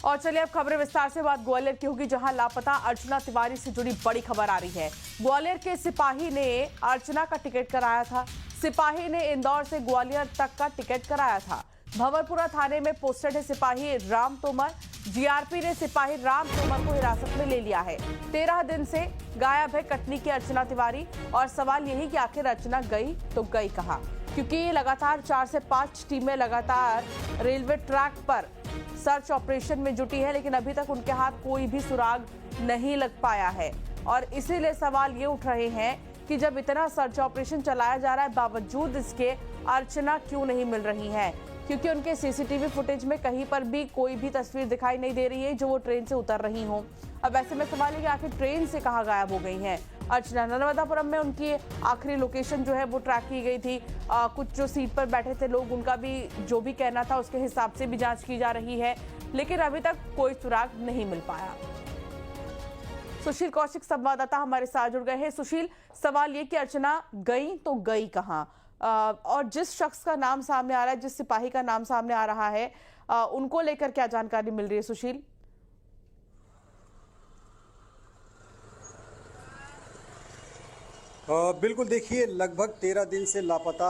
और चलिए अब खबरें विस्तार से बात ग्वालियर की होगी, जहां लापता अर्चना तिवारी से जुड़ी बड़ी खबर आ रही है। ग्वालियर के सिपाही ने अर्चना का टिकट कराया था। सिपाही ने इंदौर से ग्वालियर तक का टिकट कराया था। भंवरपुरा थाने में पोस्टेड है सिपाही राम तोमर। जीआरपी ने सिपाही राम तोमर को हिरासत में ले लिया है। 13 दिन से गायब है कटनी की अर्चना तिवारी। और सवाल यही कि आखिर अर्चना गई तो गई कहां, क्योंकि लगातार 4 से 5 टीमें लगातार रेलवे ट्रैक पर सर्च ऑपरेशन में जुटी है, लेकिन अभी तक उनके हाथ कोई भी सुराग नहीं लग पाया है। और इसीलिए सवाल ये उठ रहे हैं कि जब इतना सर्च ऑपरेशन चलाया जा रहा है, बावजूद इसके अर्चना क्यों नहीं मिल रही हैं, क्योंकि उनके सीसीटीवी फुटेज में कहीं पर भी कोई भी तस्वीर दिखाई नहीं दे रही है जो वो ट्रेन से उतर रही हों। अब ऐसे में सवाल है कि आखिर ट्रेन से कहाँ गायब हो गई हैं अर्चना। नर्मदापुरम में उनकी आखिरी लोकेशन जो है वो ट्रैक की गई थी। कुछ जो सीट पर बैठे थे लोग, उनका भी जो भी कहना था उसके हिसाब से भी जांच की जा रही है, लेकिन अभी तक कोई सुराग नहीं मिल पाया। सुशील कौशिक संवाददाता हमारे साथ जुड़ गए हैं। सुशील, सवाल ये कि अर्चना गई तो गई कहां, और जिस शख्स का नाम सामने आ रहा है, जिस सिपाही का नाम सामने आ रहा है, उनको लेकर क्या जानकारी मिल रही है सुशील? बिल्कुल, देखिए लगभग 13 दिन से लापता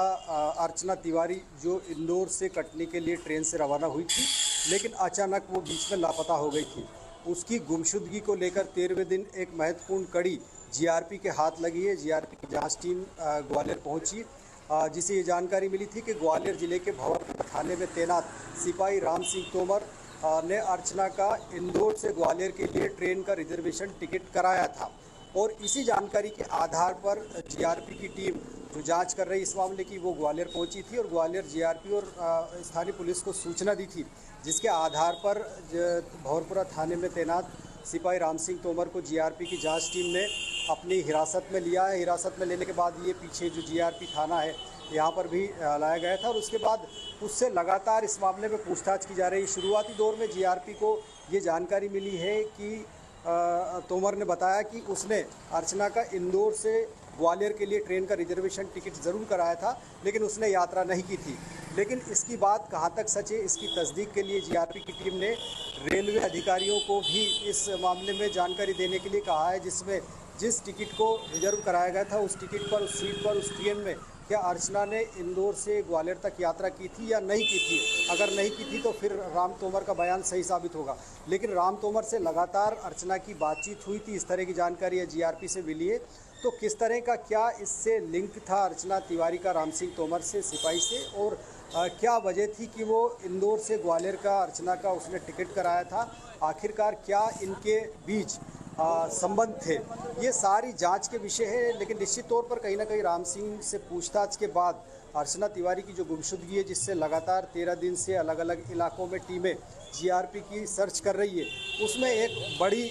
अर्चना तिवारी जो इंदौर से कटनी के लिए ट्रेन से रवाना हुई थी, लेकिन अचानक वो बीच में लापता हो गई थी। उसकी गुमशुदगी को लेकर 13वें दिन एक महत्वपूर्ण कड़ी जीआरपी के हाथ लगी है। जीआरपी की जांच टीम ग्वालियर पहुंची, जिसे ये जानकारी मिली थी कि ग्वालियर जिले के भंवरपुरा थाने में तैनात सिपाही राम सिंह तोमर ने अर्चना का इंदौर से ग्वालियर के लिए ट्रेन का रिजर्वेशन टिकट कराया था। और इसी जानकारी के आधार पर जीआरपी की टीम जो जांच कर रही इस मामले की, वो ग्वालियर पहुंची थी और ग्वालियर जीआरपी और स्थानीय पुलिस को सूचना दी थी, जिसके आधार पर भंवरपुरा थाने में तैनात सिपाही राम सिंह तोमर को जीआरपी की जांच टीम ने अपनी हिरासत में लिया है। हिरासत में लेने के बाद ये पीछे जो जीआरपी थाना है यहाँ पर भी लाया गया था और उसके बाद उससे लगातार इस मामले में पूछताछ की जा रही है। शुरुआती दौर में जीआरपी को ये जानकारी मिली है कि तोमर ने बताया कि उसने अर्चना का इंदौर से ग्वालियर के लिए ट्रेन का रिजर्वेशन टिकट ज़रूर कराया था, लेकिन उसने यात्रा नहीं की थी। लेकिन इसकी बात कहाँ तक सच है, इसकी तस्दीक के लिए जीआरपी की टीम ने रेलवे अधिकारियों को भी इस मामले में जानकारी देने के लिए कहा है, जिसमें जिस टिकट को रिजर्व कराया गया था उस टिकट पर, उस सीट पर, उस ट्रेन में क्या अर्चना ने इंदौर से ग्वालियर तक यात्रा की थी या नहीं की थी। अगर नहीं की थी तो फिर राम तोमर का बयान सही साबित होगा। लेकिन राम तोमर से लगातार अर्चना की बातचीत हुई थी, इस तरह की जानकारी है जीआरपी से मिली है। तो किस तरह का क्या इससे लिंक था अर्चना तिवारी का राम सिंह तोमर से, सिपाही से, और क्या वजह थी कि वो इंदौर से ग्वालियर का अर्चना का उसने टिकट कराया था, आखिरकार क्या इनके बीच संबंध थे, ये सारी जांच के विषय है। लेकिन निश्चित तौर पर कहीं ना कहीं राम सिंह से पूछताछ के बाद अर्चना तिवारी की जो गुमशुदगी है, जिससे लगातार 13 दिन से अलग अलग इलाकों में टीमें जीआरपी की सर्च कर रही है, उसमें एक बड़ी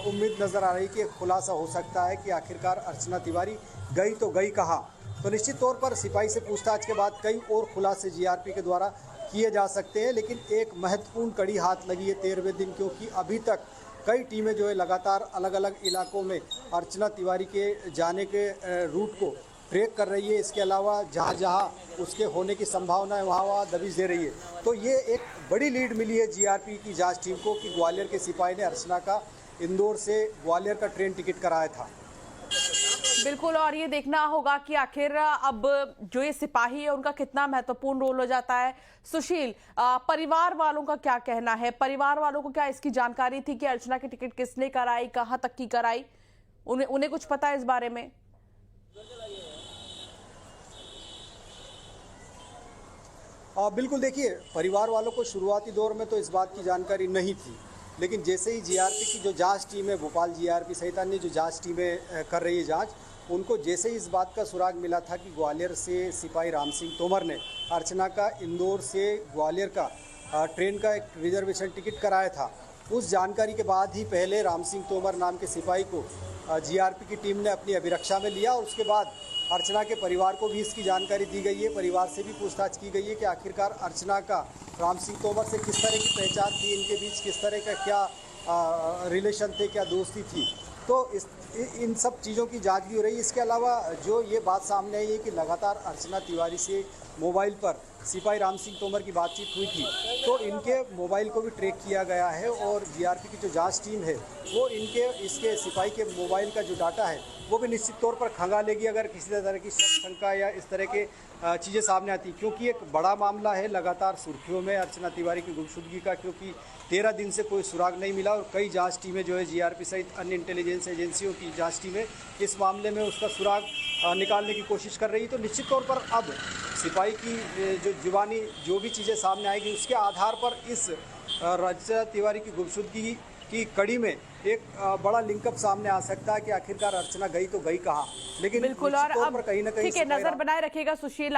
उम्मीद नज़र आ रही है कि एक खुलासा हो सकता है कि आखिरकार अर्चना तिवारी गई तो गई कहाँ। तो निश्चित तौर पर सिपाही से पूछताछ के बाद कई और खुलासे जीआरपी के द्वारा किए जा सकते हैं, लेकिन एक महत्वपूर्ण कड़ी हाथ लगी है 13वें दिन, क्योंकि अभी तक कई टीमें जो है लगातार अलग अलग इलाकों में अर्चना तिवारी के जाने के रूट को ट्रैक कर रही है। इसके अलावा जहाँ जहाँ उसके होने की संभावना है वहाँ वहाँ दबिश दे रही है। तो ये एक बड़ी लीड मिली है जीआरपी की जांच टीम को कि ग्वालियर के सिपाही ने अर्चना का इंदौर से ग्वालियर का ट्रेन टिकट कराया था। बिल्कुल, और ये देखना होगा कि आखिर अब जो ये सिपाही है उनका कितना महत्वपूर्ण रोल हो जाता है। सुशील, परिवार वालों का क्या कहना है? परिवार वालों को क्या इसकी जानकारी थी कि अर्चना की टिकट किसने कराई, कहां तक की कराई? उन्हें कुछ पता है इस बारे में? बिल्कुल, देखिए परिवार वालों को शुरुआती दौर में तो इस बात की जानकारी नहीं थी, लेकिन जैसे ही जीआरपी की जो जांच टीम है, भोपाल जीआरपी सहित अन्य जो जांच टीमें कर रही है जांच, उनको जैसे ही इस बात का सुराग मिला था कि ग्वालियर से सिपाही राम सिंह तोमर ने अर्चना का इंदौर से ग्वालियर का ट्रेन का एक रिजर्वेशन टिकट कराया था, उस जानकारी के बाद ही पहले राम सिंह तोमर नाम के सिपाही को जीआरपी की टीम ने अपनी अभिरक्षा में लिया और उसके बाद अर्चना के परिवार को भी इसकी जानकारी दी गई है। परिवार से भी पूछताछ की गई है कि आखिरकार अर्चना का राम सिंह तोमर से किस तरह की पहचान थी, इनके बीच किस तरह का क्या रिलेशन थे, क्या दोस्ती थी। तो इन सब चीज़ों की जांच भी हो रही है। इसके अलावा जो ये बात सामने आई है कि लगातार अर्चना तिवारी से मोबाइल पर सिपाही राम सिंह तोमर की बातचीत हुई थी, तो इनके मोबाइल को भी ट्रैक किया गया है और जीआरपी की जो जांच टीम है वो इसके सिपाही के मोबाइल का जो डाटा है वो भी निश्चित तौर पर खंगालेगी अगर किसी तरह की शंका या इस तरह के चीज़ें सामने आती, क्योंकि एक बड़ा मामला है लगातार सुर्खियों में अर्चना तिवारी की गुमशुदगी का, क्योंकि 13 दिन से कोई सुराग नहीं मिला और कई जांच टीमें जो है जीआरपी सहित अन्य इंटेलिजेंस एजेंसियों की जांच टीमें इस मामले में उसका सुराग निकालने की कोशिश कर रही है। तो निश्चित तौर पर अब सिपाही की जो जुबानी जो भी चीज़ें सामने आएगी उसके आधार पर इस अर्चना तिवारी की गुमशुदगी की कड़ी में एक बड़ा लिंकअप सामने आ सकता है कि आखिरकार अर्चना गई तो गई कहाँ। लेकिन बिल्कुल, और निश्चित तौर अब पर कहीं ना कहीं ठीक है, नजर बनाए रखिएगा सुशील।